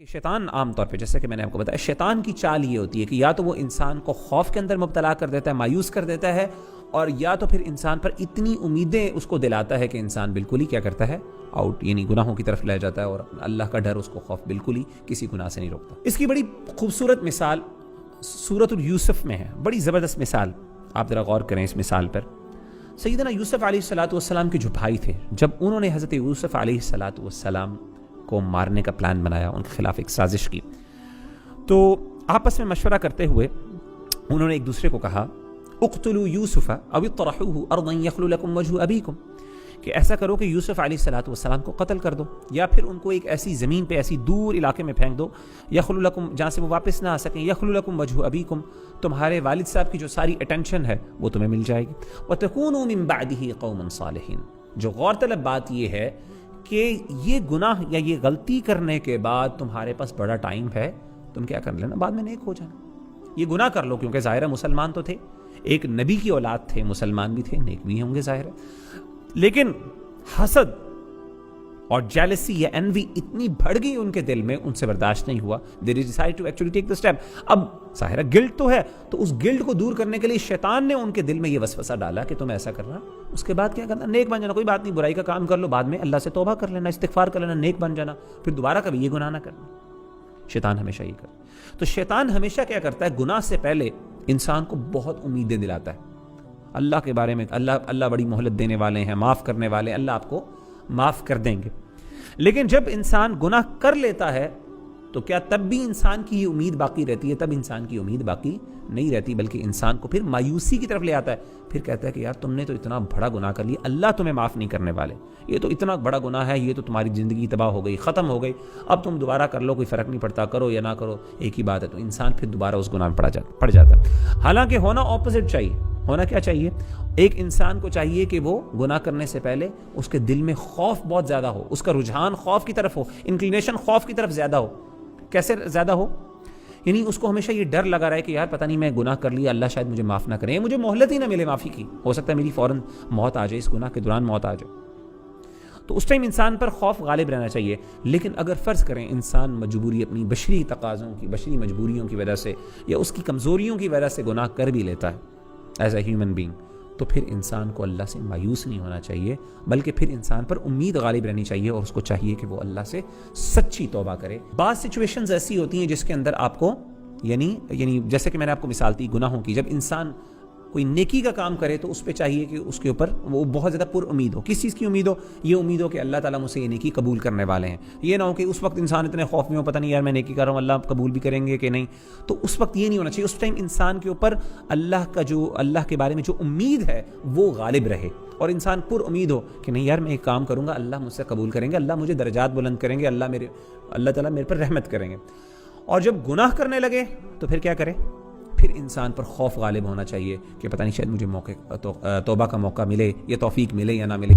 کہ شیطان عام طور پہ جیسے کہ میں نے آپ کو بتایا شیطان کی چال یہ ہوتی ہے کہ یا تو وہ انسان کو خوف کے اندر مبتلا کر دیتا ہے، مایوس کر دیتا ہے، اور یا تو پھر انسان پر اتنی امیدیں اس کو دلاتا ہے کہ انسان بالکل ہی کیا کرتا ہے، آؤٹ، یعنی گناہوں کی طرف لے جاتا ہے، اور اللہ کا ڈر اس کو خوف بالکل ہی کسی گناہ سے نہیں روکتا۔ اس کی بڑی خوبصورت مثال سورۃ یوسف میں ہے، بڑی زبردست مثال، آپ ذرا غور کریں اس مثال پر۔ سیدنا یوسف علیہ السلام کے جو بھائی تھے، جب انہوں نے حضرت یوسف علیہ السلام کو مارنے کا پلان بنایا، ان کے خلاف ایک سازش کی، تو آپس میں مشورہ کرتے ہوئے انہوں نے ایک دوسرے کو کہا اقتلوا یوسف او اطرحوه ارضا یخل لکم وجہ ابیکم، کہ ایسا کرو کہ یوسف علیہ السلام کو قتل کر دو، یا پھر ان کو ایک ایسی زمین پہ، ایسی دور علاقے میں پھینک دو، یخل لکم، جہاں سے وہ واپس نہ آ سکیں، یخل لکم وجہ ابیکم، تمہارے والد صاحب کی جو ساری اٹینشن ہے وہ تمہیں مل جائے گی، وتکونوا من بعدہ قوما صالحین۔ جو غور طلب بات یہ ہے کہ یہ گناہ یا یہ غلطی کرنے کے بعد تمہارے پاس بڑا ٹائم ہے، تم کیا کر لینا، بعد میں نیک ہو جانا، یہ گناہ کر لو، کیونکہ ظاہر ہے مسلمان تو تھے، ایک نبی کی اولاد تھے، مسلمان بھی تھے، نیک بھی ہوں گے ظاہر ہے، لیکن حسد اور جیلسی یا انوی اتنی بڑھ گئی ان کے دل میں، ان سے برداشت نہیں ہوا، they decided to actually take the step۔ اب ظاہر ہے گلٹ تو ہے، تو اس گلٹ کو دور کرنے کے لیے شیطان نے ان کے دل میں یہ وسوسہ ڈالا کہ تم ایسا کرنا، اس کے بعد کیا کرنا، نیک بن جانا، کوئی بات نہیں، برائی کا کام کر لو، بعد میں اللہ سے توبہ کر لینا، استغفار کر لینا، نیک بن جانا، پھر دوبارہ کبھی یہ گناہ نہ کرنا۔ شیطان ہمیشہ یہ کرتا، تو شیطان ہمیشہ کیا کرتا ہے، گناہ سے پہلے انسان کو بہت امیدیں دلاتا ہے اللہ کے بارے میں، اللہ بڑی مہلت دینے والے ہیں، معاف کرنے والے ہیں، اللہ آپ کو معاف کر دیں گے۔ لیکن جب انسان گناہ کر لیتا ہے تو کیا تب بھی انسان کی یہ امید باقی رہتی ہے؟ تب انسان کی امید باقی نہیں رہتی، بلکہ انسان کو پھر مایوسی کی طرف لے آتا ہے، پھر کہتا ہے کہ یار تم نے تو اتنا بڑا گناہ کر لیا، اللہ تمہیں معاف نہیں کرنے والے، یہ تو اتنا بڑا گناہ ہے، یہ تو تمہاری زندگی تباہ ہو گئی، ختم ہو گئی، اب تم دوبارہ کر لو، کوئی فرق نہیں پڑتا، کرو یا نہ کرو ایک ہی بات ہے، تو انسان پھر دوبارہ اس گناہ میں پڑ جاتا ہے۔ حالانکہ ہونا اپوزٹ چاہیے، ہونا کیا چاہیے، ایک انسان کو چاہیے کہ وہ گناہ کرنے سے پہلے اس کے دل میں خوف بہت زیادہ ہو، اس کا رجحان خوف کی طرف ہو، انکلینیشن خوف کی طرف زیادہ ہو۔ کیسے زیادہ ہو؟ یعنی اس کو ہمیشہ یہ ڈر لگا رہا ہے کہ یار پتہ نہیں میں گناہ کر لیا، اللہ شاید مجھے معاف نہ کرے، مجھے مہلت ہی نہ ملے معافی کی، ہو سکتا ہے میری فوراً موت آ جائے، اس گناہ کے دوران موت آ جائے، تو اس ٹائم انسان پر خوف غالب رہنا چاہیے۔ لیکن اگر فرض کریں انسان مجبوری، اپنی بشری تقاضوں کی، بشری مجبوریوں کی وجہ سے یا اس کی کمزوریوں کی وجہ سے گناہ کر بھی لیتا ہے ایز اے ہیومن بینگ، تو پھر انسان کو اللہ سے مایوس نہیں ہونا چاہیے، بلکہ پھر انسان پر امید غالب رہنی چاہیے، اور اس کو چاہیے کہ وہ اللہ سے سچی توبہ کرے۔ بعض سچویشنز ایسی ہوتی ہیں جس کے اندر آپ کو یعنی جیسے کہ میں نے آپ کو مثال دی گناہوں کی، جب انسان کوئی نیکی کا کام کرے تو اس پہ چاہیے کہ اس کے اوپر وہ بہت زیادہ پر امید ہو۔ کس چیز کی امید ہو؟ یہ امید ہو کہ اللہ تعالیٰ مجھ سے یہ نیکی قبول کرنے والے ہیں، یہ نہ ہو کہ اس وقت انسان اتنے خوف میں ہو، پتہ نہیں یار میں نیکی کر رہا ہوں، اللہ قبول بھی کریں گے کہ نہیں، تو اس وقت یہ نہیں ہونا چاہیے۔ اس ٹائم انسان کے اوپر اللہ کے بارے میں جو امید ہے وہ غالب رہے، اور انسان پر امید ہو کہ نہیں یار میں ایک کام کروں گا، اللہ مجھ سے قبول کریں گے، اللہ مجھے درجات بلند کریں گے، اللہ تعالیٰ میرے پر رحمت کریں گے۔ اور جب گناہ کرنے لگے تو پھر کیا کرے؟ پھر انسان پر خوف غالب ہونا چاہیے کہ پتہ نہیں شاید مجھے توبہ کا موقع ملے، یا توفیق ملے یا نہ ملے۔